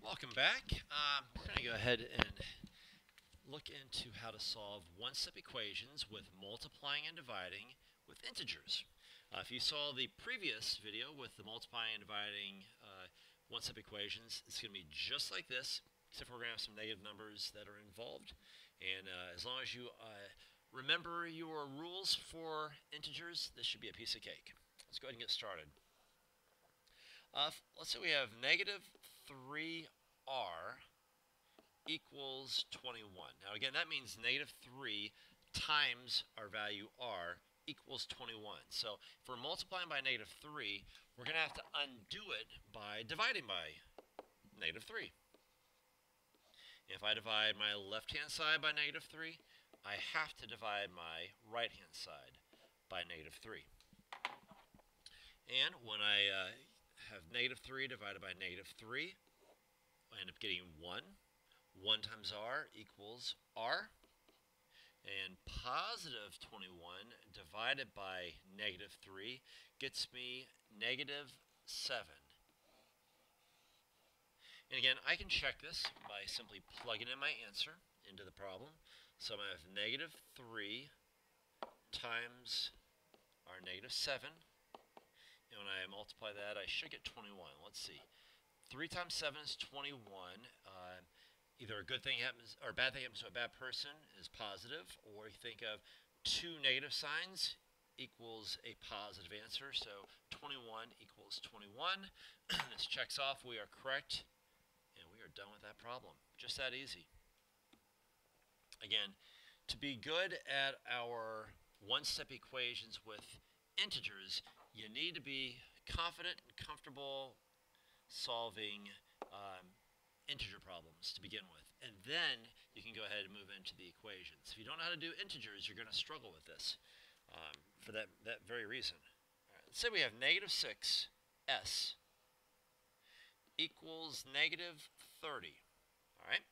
Welcome back. We're going to go ahead and look into how to solve one-step equations with multiplying and dividing with integers. If you saw the previous video with the multiplying and dividing one-step equations, it's going to be just like this, except for we're going to have some negative numbers that are involved. And as long as you remember your rules for integers, this should be a piece of cake. Let's go ahead and get started. Let's say we have negative 3r equals 21. Now again, that means negative 3 times our value r equals 21. So if we're multiplying by negative 3, we're going to have to undo it by dividing by negative 3. If I divide my left-hand side by negative 3, I have to divide my right-hand side by negative 3. And when I have negative 3 divided by negative 3, I end up getting 1. 1 times r equals r. And positive 21 divided by negative 3 gets me negative 7. And again, I can check this by simply plugging in my answer into the problem. So I'm going to have negative 3 times our negative 7. And when I multiply that, I should get 21. Let's see. 3 times 7 is 21. Either a good thing happens or a bad thing happens to a bad person is positive, or you think of two negative signs equals a positive answer. So 21 equals 21. This checks off. We are correct, and we are done with that problem. Just that easy. Again, to be good at our one-step equations with integers, you need to be confident and comfortable solving integer problems to begin with. And then you can go ahead and move into the equations. If you don't know how to do integers, you're going to struggle with this for that very reason. All right, let's say we have negative 6s equals negative 30. All right,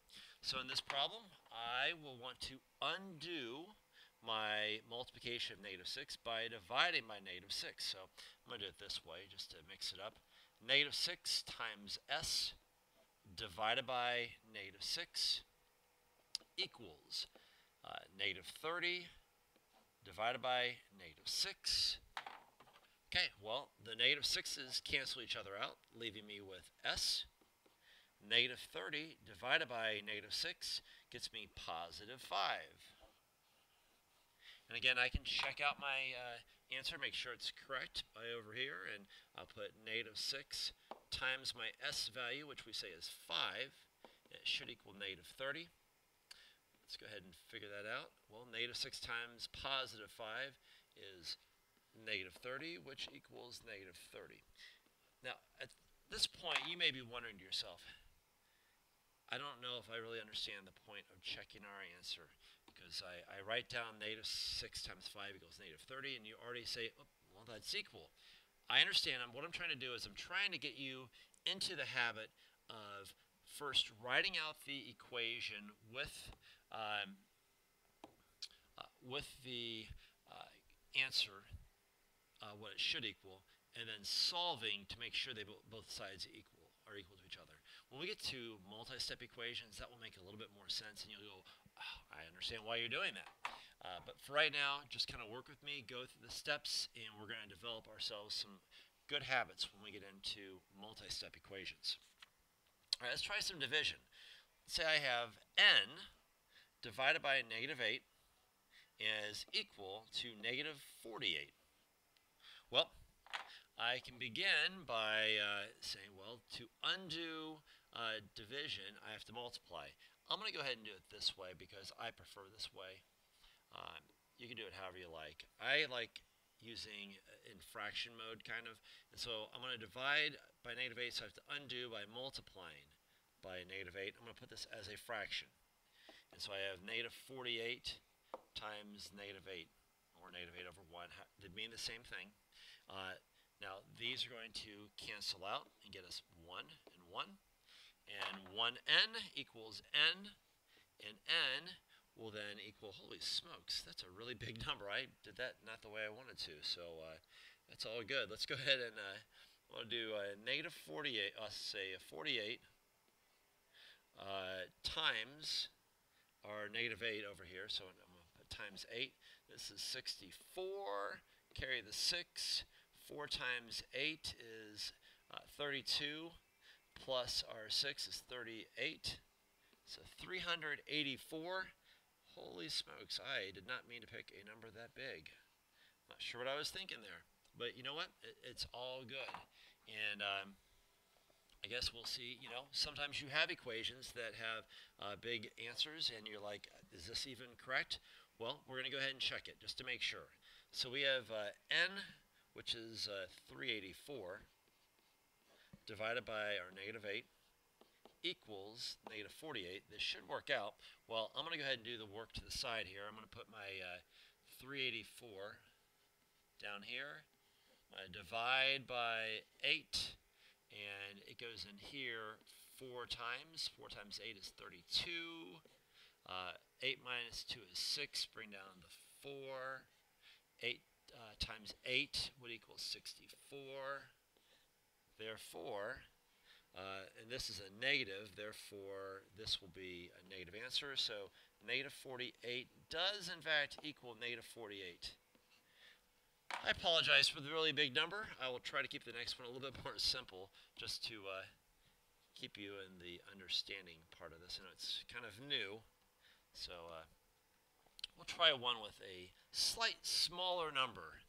so in this problem, I will want to undo my multiplication of negative 6 by dividing by negative 6. So I'm going to do it this way just to mix it up. Negative 6 times s divided by negative 6 equals negative 30 divided by negative 6. Okay, well, the negative 6's cancel each other out, leaving me with s. Negative 30 divided by negative 6 gets me positive 5. And again, I can check out my answer, make sure it's correct by over here, and I'll put negative 6 times my s value, which we say is 5. It should equal negative 30. Let's go ahead and figure that out. Well, negative 6 times positive 5 is negative 30, which equals negative 30. Now, at this point, you may be wondering to yourself, I don't know if I really understand the point of checking our answer, because I write down negative 6 times 5 equals negative 30, and you already say, oh, well, that's equal. I understand. What I'm trying to do is I'm trying to get you into the habit of first writing out the equation with the answer, what it should equal, and then solving to make sure they both sides are equal to each other. When we get to multi-step equations, that will make a little bit more sense, and you'll go, oh, I understand why you're doing that. But for right now, just kind of work with me, go through the steps, and we're going to develop ourselves some good habits when we get into multi-step equations. All right, let's try some division. Let's say I have n divided by negative 8 is equal to negative 48. Well, I can begin by saying, well, to undo division, I have to multiply. I'm going to go ahead and do it this way because I prefer this way. You can do it however you like. I like using in fraction mode, kind of. And so I'm going to divide by negative 8, so I have to undo by multiplying by negative 8. I'm going to put this as a fraction. And so I have negative 48 times negative 8, or negative 8 over 1. They mean the same thing. Now, these are going to cancel out and get us 1 and 1. And 1n equals n, and n will then equal, holy smokes, that's a really big number. I did that not the way I wanted to, so that's all good. Let's go ahead and we'll do negative 48, let's say 48 times our -8 over here. So I'm going to put times 8. This is 64. Carry the 6. 4 times 8 is 32. Plus our 6 is 38. So 384. Holy smokes, I did not mean to pick a number that big. Not sure what I was thinking there. But you know what? It's all good. And I guess we'll see. Sometimes you have equations that have big answers, and you're like, is this even correct? Well, we're going to go ahead and check it just to make sure. So we have n, which is 384, divided by our -8, equals -48. This should work out. Well, I'm going to go ahead and do the work to the side here. I'm going to put my 384 down here. I divide by 8, and it goes in here 4 times. 4 times 8 is 32. 8 minus 2 is 6. Bring down the 4. 8 times 8 would equal 64. Therefore, and this is a negative, therefore this will be a negative answer. So -48 does in fact equal -48. I apologize for the really big number. I will try to keep the next one a little bit more simple, just to keep you in the understanding part of this. I know it's kind of new, so we'll try one with a slight smaller number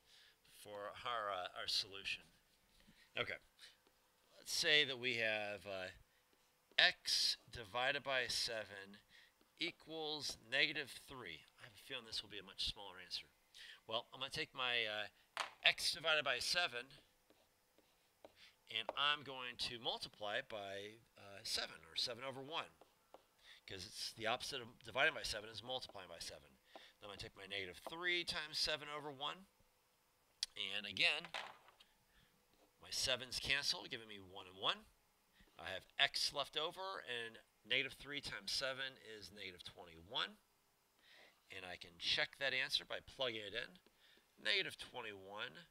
for our solution. Okay, let's say that we have x divided by 7 equals -3. I have a feeling this will be a much smaller answer. Well, I'm going to take my x divided by 7, and I'm going to multiply it by 7, or 7 over 1, because it's the opposite of dividing by 7 is multiplying by 7. Then I'm going to take my -3 times 7 over 1, and again, my 7's cancel, giving me 1 and 1. I have x left over, and -3 times 7 is -21. And I can check that answer by plugging it in. -21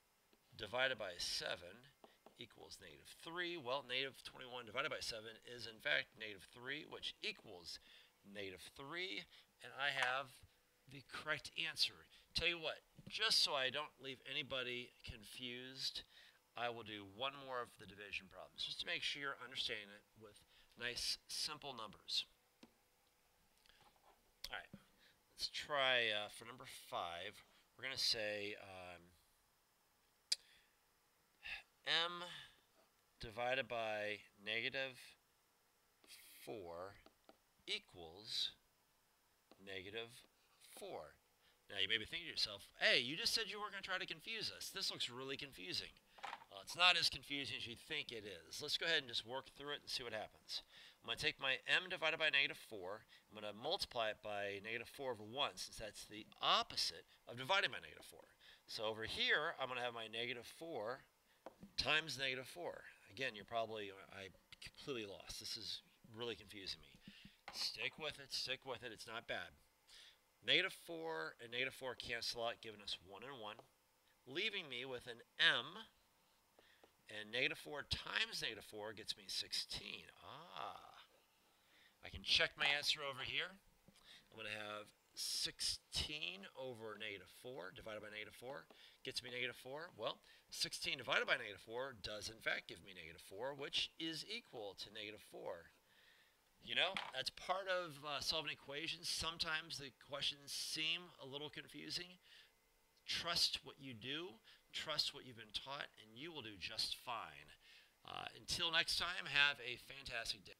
divided by 7 equals -3. Well, -21 divided by 7 is in fact -3, which equals -3. And I have the correct answer. Tell you what, just so I don't leave anybody confused, I will do one more of the division problems, just to make sure you're understanding it with nice, simple numbers. All right, let's try for number 5. We're going to say m divided by -4 equals -4. Now, you may be thinking to yourself, hey, you just said you were going to try to confuse us. This looks really confusing. Well, it's not as confusing as you think it is. Let's go ahead and just work through it and see what happens. I'm going to take my m divided by -4. I'm going to multiply it by -4 over 1, since that's the opposite of dividing by -4. So over here, I'm going to have my -4 times -4. Again, you're probably, I completely lost. This is really confusing me. Stick with it, stick with it. It's not bad. -4 and -4 cancel out, giving us 1 and 1, leaving me with an m. And -4 times -4 gets me 16. I can check my answer over here. I'm going to have 16 over -4 divided by -4 gets me -4. Well, 16 divided by -4 does in fact give me -4, which is equal to -4. You know, that's part of solving equations. Sometimes the questions seem a little confusing. Trust what you do. Trust what you've been taught, and you will do just fine. Until next time, have a fantastic day.